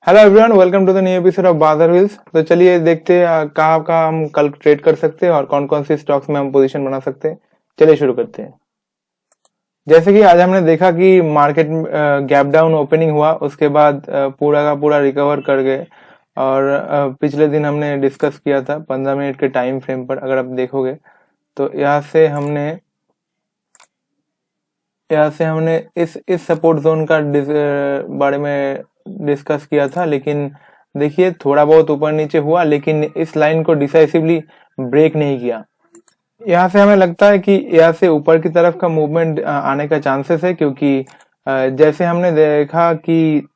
Hello everyone, welcome to the new episode of Bazaar Wheels. तो चलिए देखते हैं कहाँ कहाँ हम कल ट्रेड कर सकते हैं और कौन कौन सी स्टॉक्स में हम पोजीशन बना सकते हैं। चलिए शुरू करते हैं। जैसे कि आज हमने देखा कि मार्केट गैप डाउन ओपनिंग हुआ, उसके बाद पूरा का पूरा रिकवर कर गए। और पिछले दिन हमने डिस्कस किया था 15 मिनट के टाइम फ्रेम पर, अगर आप देखोगे तो यहाँ से हमने इस सपोर्ट जोन का बारे में डिस्कस किया था। लेकिन देखिए थोड़ा बहुत ऊपर नीचे हुआ, लेकिन इस लाइन को डिसाइसिवली ब्रेक नहीं किया। यहाँ से हमें लगता है कि यहाँ से ऊपर की तरफ का मूवमेंट आने का चांसेस है, क्योंकि जैसे हमने देखा कि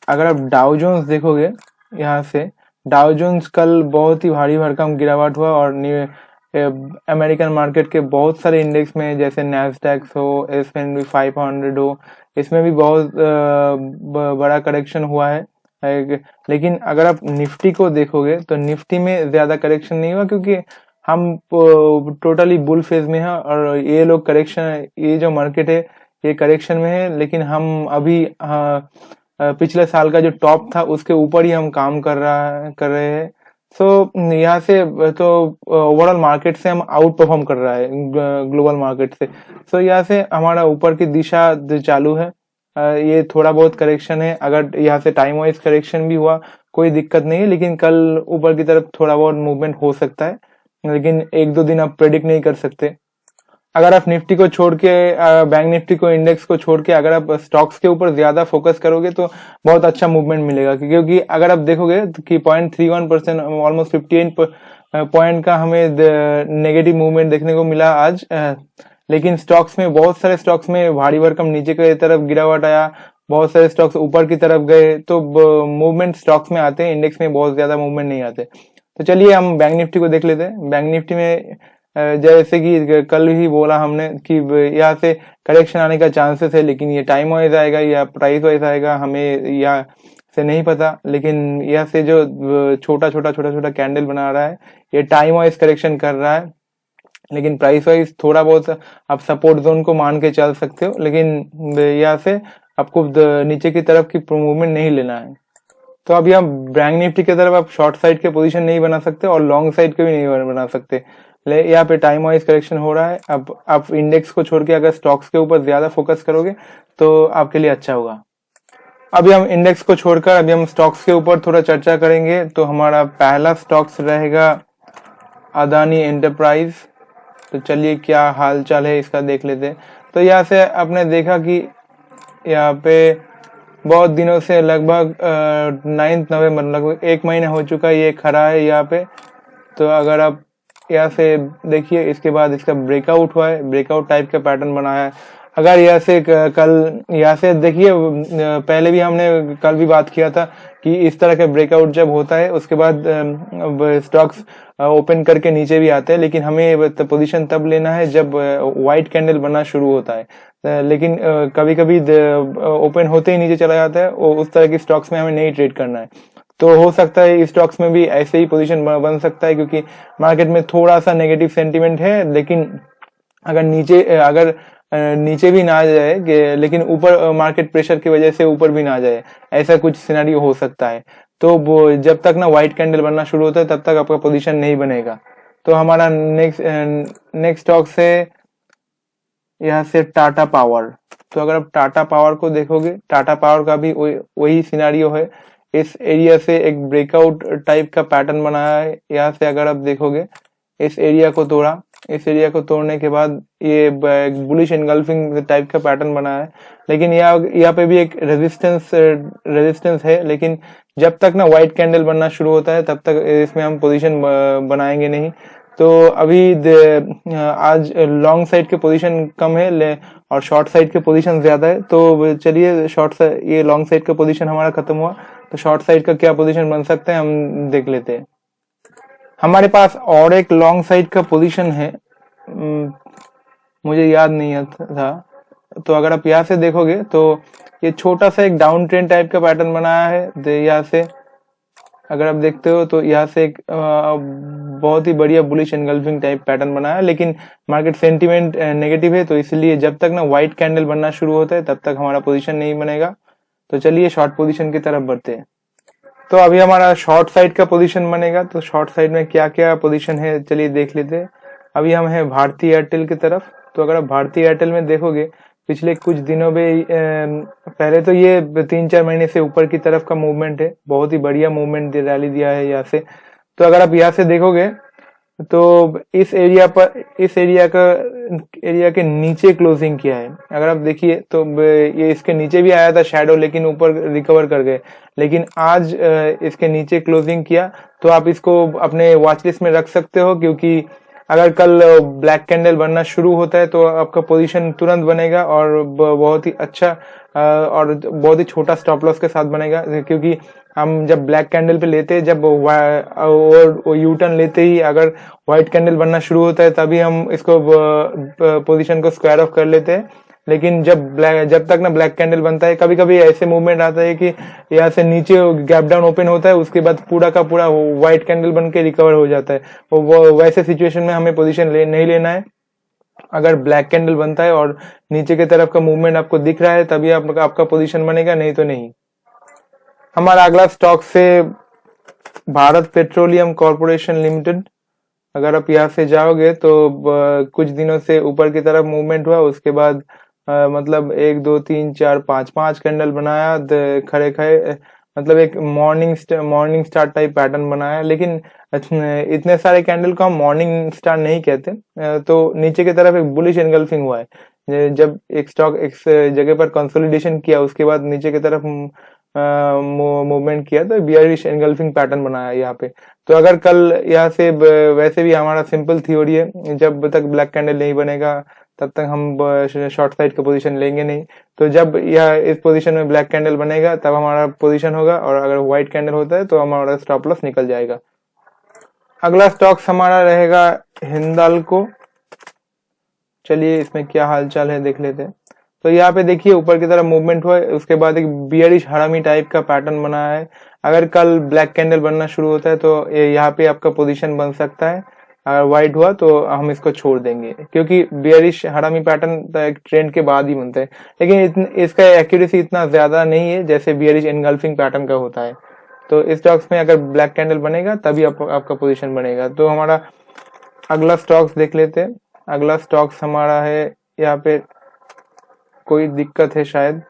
अगर आप डाउ जोन्स देखोगे, यहाँ से डाउ जोन्स कल बहुत ही भारी भरकम गिरावट हुआ। और अमेरिकन मार्केट के बहुत सारे इंडेक्स में, जैसे नैस्डैक्स हो, S&P 500 हो, इसमें भी बहुत बड़ा करेक्शन हुआ है। लेकिन अगर आप निफ्टी को देखोगे तो निफ्टी में ज्यादा करेक्शन नहीं हुआ, क्योंकि हम टोटली बुल फेज में है और ये लोग करेक्शन, ये जो मार्केट है ये करेक्शन में है। लेकिन हम अभी पिछले साल का जो टॉप था उसके ऊपर ही हम काम कर रहे हैं। सो यहाँ से तो ओवरऑल मार्केट से हम आउट परफॉर्म कर रहा है, ग्लोबल मार्केट से। सो यहाँ से हमारा ऊपर की दिशा चालू है। ये थोड़ा बहुत करेक्शन है, अगर यहाँ से टाइम वाइज करेक्शन भी हुआ कोई दिक्कत नहीं है, लेकिन कल ऊपर की तरफ थोड़ा बहुत मूवमेंट हो सकता है। लेकिन एक दो दिन आप प्रेडिक्ट नहीं कर सकते। अगर आप निफ्टी को छोड़ के, बैंक निफ्टी को, इंडेक्स को छोड़ के अगर आप स्टॉक्स के ऊपर ज्यादा फोकस करोगे तो बहुत अच्छा मूवमेंट मिलेगा। क्योंकि अगर आप देखोगे कि 0.31%, ऑलमोस्ट 58 पॉइंट का हमें नेगेटिव मूवमेंट देखने को मिला आज। लेकिन स्टॉक्स में, बहुत सारे स्टॉक्स में भारी भरकम नीचे की तरफ गिरावट आया, बहुत सारे स्टॉक्स ऊपर की तरफ गए। तो मूवमेंट स्टॉक्स में आते हैं, इंडेक्स में बहुत ज्यादा मूवमेंट नहीं आते। तो चलिए हम बैंक निफ्टी को देख लेते हैं। बैंक निफ्टी में जैसे कि कल ही बोला हमने कि यहाँ से करेक्शन आने का चांसेस है, लेकिन ये टाइम वाइज आएगा या प्राइस वाइज आएगा हमें यहाँ से नहीं पता। लेकिन यहाँ से जो छोटा छोटा कैंडल बना रहा है, ये टाइम वाइज करेक्शन कर रहा है। लेकिन प्राइस वाइज थोड़ा बहुत आप सपोर्ट जोन को मान के चल सकते हो, लेकिन यहाँ से आपको नीचे की तरफ की मूवमेंट नहीं लेना है। तो अभी हम बैंक निफ्टी की तरफ आप शॉर्ट साइड के पोजीशन नहीं बना सकते और लॉन्ग साइड के भी नहीं बना सकते। यहाँ पे टाइम वाइज करेक्शन हो रहा है। अब आप इंडेक्स को छोड़ के अगर स्टॉक्स के ऊपर ज्यादा फोकस करोगे तो आपके लिए अच्छा होगा। अभी हम इंडेक्स को छोड़कर अभी हम स्टॉक्स के ऊपर थोड़ा चर्चा करेंगे। तो हमारा पहला स्टॉक्स रहेगा अदानी एंटरप्राइज। तो चलिए क्या हाल चाल है इसका देख लेते हैं। तो यहाँ से आपने देखा कि यहाँ पे बहुत दिनों से, लगभग 9 नवंबर, लगभग 1 महीना हो चुका है ये खड़ा है यहाँ पे। तो अगर आप यहाँ से देखिए, इसके बाद इसका ब्रेकआउट हुआ है, ब्रेकआउट टाइप का पैटर्न बनाया है। अगर यहाँ से कल यहाँ से देखिए, पहले भी हमने कल भी बात किया था कि इस तरह का ब्रेकआउट जब होता है उसके बाद स्टॉक्स ओपन करके नीचे भी आते हैं। लेकिन हमें पोजीशन तब लेना है जब व्हाइट कैंडल बनना शुरू होता है। लेकिन कभी कभी ओपन होते ही नीचे चला जाता है, उस तरह की स्टॉक्स में हमें नहीं ट्रेड करना है। तो हो सकता है इस स्टॉक्स में भी ऐसे ही पोजीशन बन सकता है, क्योंकि मार्केट में थोड़ा सा नेगेटिव सेंटीमेंट है। लेकिन अगर नीचे भी ना जाए, लेकिन ऊपर मार्केट प्रेशर की वजह से ऊपर भी ना जाए, ऐसा कुछ सिनेरियो हो सकता है। तो जब तक ना व्हाइट कैंडल बनना शुरू होता है तब तक आपका पोजीशन नहीं बनेगा। तो हमारा नेक्स्ट स्टॉक से यहाँ से टाटा पावर। तो अगर आप टाटा पावर को देखोगे, टाटा पावर का भी वही सिनेरियो है। इस एरिया से एक ब्रेकआउट टाइप का पैटर्न बनाया है। यहाँ से अगर आप देखोगे, इस एरिया को तोड़ा, इस एरिया को तोड़ने के बाद ये बुलिश एनगल्फिंग टाइप का पैटर्न बना है। लेकिन यहाँ पे भी एक रेजिस्टेंस है। लेकिन जब तक ना व्हाइट कैंडल बनना शुरू होता है तब तक इसमें हम पोजीशन बनाएंगे नहीं। तो अभी आज लॉन्ग साइड के पोजीशन कम है और शॉर्ट साइड के पोजीशन ज्यादा है। तो चलिए ये लॉन्ग साइड का पोजीशन हमारा खत्म हुआ, तो शॉर्ट साइड का क्या पोजीशन बन सकता है हम देख लेते हैं। हमारे पास और एक लॉन्ग साइड का पोजीशन है, मुझे याद नहीं था। तो अगर आप यहाँ से देखोगे तो ये छोटा सा एक डाउन ट्रेंड टाइप का पैटर्न बनाया है। यहाँ से अगर आप देखते हो तो यहाँ से एक बहुत ही बढ़िया बुलिश एनगल्फिंग टाइप पैटर्न बनाया है। लेकिन मार्केट सेंटीमेंट नेगेटिव है, तो इसलिए जब तक ना व्हाइट कैंडल बनना शुरू होता है तब तक हमारा पोजीशन नहीं बनेगा। तो चलिए शॉर्ट पोजीशन की तरफ बढ़ते हैं। तो अभी हमारा शॉर्ट साइड का पोजीशन बनेगा। तो शॉर्ट साइड में क्या क्या पोजीशन है चलिए देख लेते हैं। अभी हम हैं भारती एयरटेल की तरफ। तो अगर आप भारती एयरटेल में देखोगे पिछले कुछ दिनों में पहले तो ये 3-4 महीने से ऊपर की तरफ का मूवमेंट है, बहुत ही बढ़िया मूवमेंट रैली दिया है यहाँ से। तो अगर आप यहाँ से देखोगे तो इस एरिया के नीचे क्लोजिंग किया है। अगर आप देखिए तो ये इसके नीचे भी आया था शैडो, लेकिन ऊपर रिकवर कर गए। लेकिन आज इसके नीचे क्लोजिंग किया, तो आप इसको अपने वॉच लिस्ट में रख सकते हो, क्योंकि अगर कल ब्लैक कैंडल बनना शुरू होता है तो आपका पोजीशन तुरंत बनेगा और बहुत ही अच्छा और बहुत ही छोटा स्टॉप लॉस के साथ बनेगा। क्योंकि हम जब ब्लैक कैंडल पे लेते हैं, जब यू टर्न लेते ही अगर व्हाइट कैंडल बनना शुरू होता है तभी हम इसको पोजीशन को स्क्वायर ऑफ कर लेते हैं। लेकिन जब तक ना ब्लैक कैंडल बनता है, कभी कभी ऐसे मूवमेंट आता है कि यहाँ से नीचे गैप डाउन ओपन होता है, उसके बाद पूरा का पूरा व्हाइट कैंडल बन के रिकवर हो जाता है। वो वैसे सिचुएशन में हमें पोजीशन नहीं लेना है। अगर ब्लैक कैंडल बनता है और नीचे की तरफ का मूवमेंट आपको दिख रहा है तभी आपका पोजीशन बनेगा, नहीं तो नहीं। हमारा अगला स्टॉक से भारत पेट्रोलियम कॉर्पोरेशन लिमिटेड। अगर आप यहाँ से जाओगे तो कुछ दिनों से ऊपर की तरफ मूवमेंट हुआ, उसके बाद मतलब 1 2 3 4 5 कैंडल बनाया खड़े खड़े, मतलब एक मॉर्निंग स्टार टाइप पैटर्न बनाया। लेकिन इतने सारे कैंडल को हम मॉर्निंग स्टार नहीं कहते। तो नीचे की तरफ एक बुलिश एनगल्फिंग हुआ है। जब एक स्टॉक एक जगह पर कंसोलिडेशन किया, उसके बाद नीचे की तरफ मूवमेंट किया, तो बियरिश एनगल्फिंग पैटर्न बनाया यहाँ पे। तो अगर कल यहाँ से वैसे भी हमारा सिंपल थ्योरी है, जब तक ब्लैक कैंडल नहीं बनेगा तब तक हम शॉर्ट साइड का पोजीशन लेंगे नहीं। तो जब यह इस पोजीशन में ब्लैक कैंडल बनेगा तब हमारा पोजीशन होगा, और अगर व्हाइट कैंडल होता है तो हमारा स्टॉप लॉस निकल जाएगा। अगला स्टॉक हमारा रहेगा हिंदाल्को। चलिए इसमें क्या हालचाल है देख लेते हैं। तो यहाँ पे देखिए ऊपर की तरफ मूवमेंट हुआ है, उसके बाद एक बियरिश हरामी टाइप का पैटर्न बना है। अगर कल ब्लैक कैंडल बनना शुरू होता है तो यहाँ पे आपका पोजीशन बन सकता है। अगर व्हाइट हुआ तो हम इसको छोड़ देंगे, क्योंकि बियरिश हरामी पैटर्न तो एक ट्रेंड के बाद ही बनता है। लेकिन इसका एक्यूरेसी इतना ज्यादा नहीं है जैसे बियरिश एनगल्फिंग पैटर्न का होता है। तो इस स्टॉक्स में अगर ब्लैक कैंडल बनेगा तभी आपका पोजीशन बनेगा। तो हमारा अगला स्टॉक्स देख लेते हैं। अगला स्टॉक्स हमारा है, यहाँ पे कोई दिक्कत है शायद,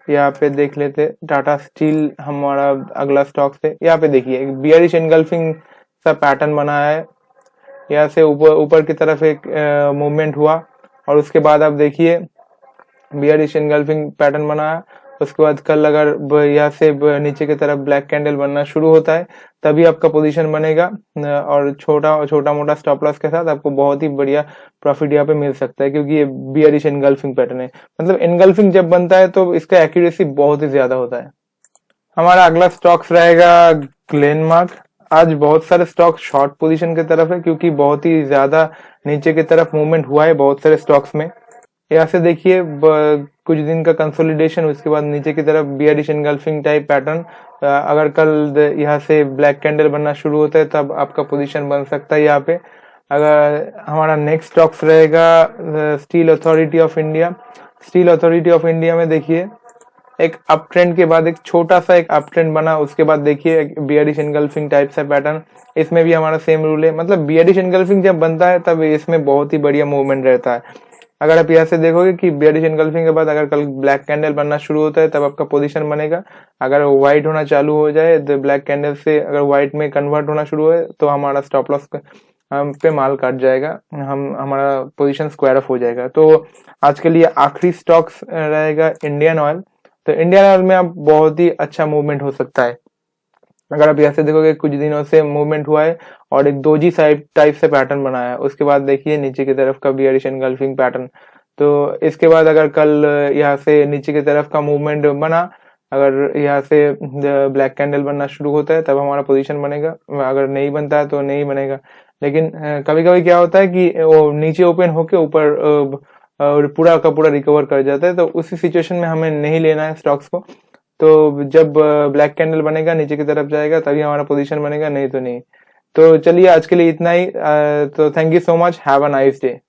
यहाँ पे देख लेते। टाटा स्टील हमारा अगला स्टॉक है। यहाँ पे देखिए बियरिश एनगल्फिंग सा पैटर्न बना है। यहाँ से ऊपर की तरफ एक मूवमेंट हुआ, और उसके बाद आप देखिए बियरिश एनगल्फिंग पैटर्न बना है। उसके बाद कल अगर यहाँ से नीचे की तरफ ब्लैक कैंडल बनना शुरू होता है तभी आपका पोजीशन बनेगा, और छोटा मोटा स्टॉप लॉस के साथ आपको बहुत ही बढ़िया प्रॉफिट यहाँ पे मिल सकता है, क्योंकि ये बियरिश एनगल्फिंग पैटर्न है। मतलब एनगल्फिंग जब बनता है तो इसका एक्यूरेसी बहुत ही ज्यादा होता है। हमारा अगला स्टॉक्स रहेगा ग्लेनमार्क। आज बहुत सारे स्टॉक शॉर्ट पोजीशन की तरफ है, क्योंकि बहुत ही ज्यादा नीचे की तरफ मूवमेंट हुआ है बहुत सारे स्टॉक्स में। यहाँ से देखिए कुछ दिन का कंसोलिडेशन, उसके बाद नीचे की तरफ बियरिश एनगल्फिंग टाइप पैटर्न। अगर कल यहाँ से ब्लैक कैंडल बनना शुरू होता है तब आपका पोजीशन बन सकता है यहाँ पे। अगर हमारा नेक्स्ट स्टॉक्स रहेगा steel authority of India. Steel authority of India में देखिए एक अप ट्रेंड के बाद एक छोटा सा एक अप ट्रेंड बना, उसके बाद देखिए बियरिश एनगल्फिंग टाइप सा पैटर्न। इसमें भी हमारा सेम रूल है, मतलब बियरिश एनगल्फिंग जब बनता है तब इसमें बहुत ही बढ़िया मूवमेंट रहता है। अगर आप यहाँ से देखोगे कि बियरिश एनगल्फिंग के बाद अगर कल ब्लैक कैंडल बनना शुरू होता है तब आपका पोजीशन बनेगा। अगर व्हाइट होना चालू हो जाए तो ब्लैक कैंडल से अगर व्हाइट में कन्वर्ट होना शुरू हो तो हमारा स्टॉप लॉस पे माल काट जाएगा, हमारा पोजीशन स्क्वायर ऑफ हो जाएगा। तो आज के लिए आखिरी स्टॉक्स रहेगा इंडियन ऑयल। तो इंडियन ऑयल में अब बहुत ही अच्छा मूवमेंट हो सकता है। अगर आप यहाँ से देखोगे कुछ दिनों से मूवमेंट हुआ है और एक दोजी टाइप से पैटर्न बनाया है। उसके बाद देखिए नीचे की तरफ का बियरिश एनगल्फिंग पैटर्न। तो इसके बाद अगर कल यहाँ से नीचे की तरफ का मूवमेंट बना, अगर यहाँ से ब्लैक कैंडल बनना शुरू होता है तब हमारा पोजीशन बनेगा, अगर नहीं बनता है तो नहीं बनेगा। लेकिन कभी कभी क्या होता है कि वो नीचे ओपन होके ऊपर पूरा का पूरा रिकवर कर जाता है, तो उसी सिचुएशन में हमें नहीं लेना है स्टॉक्स को। तो जब ब्लैक कैंडल बनेगा नीचे की तरफ जाएगा तभी हमारा पोजीशन बनेगा, नहीं तो नहीं। तो चलिए आज के लिए इतना ही। तो thank you so much, have a nice day.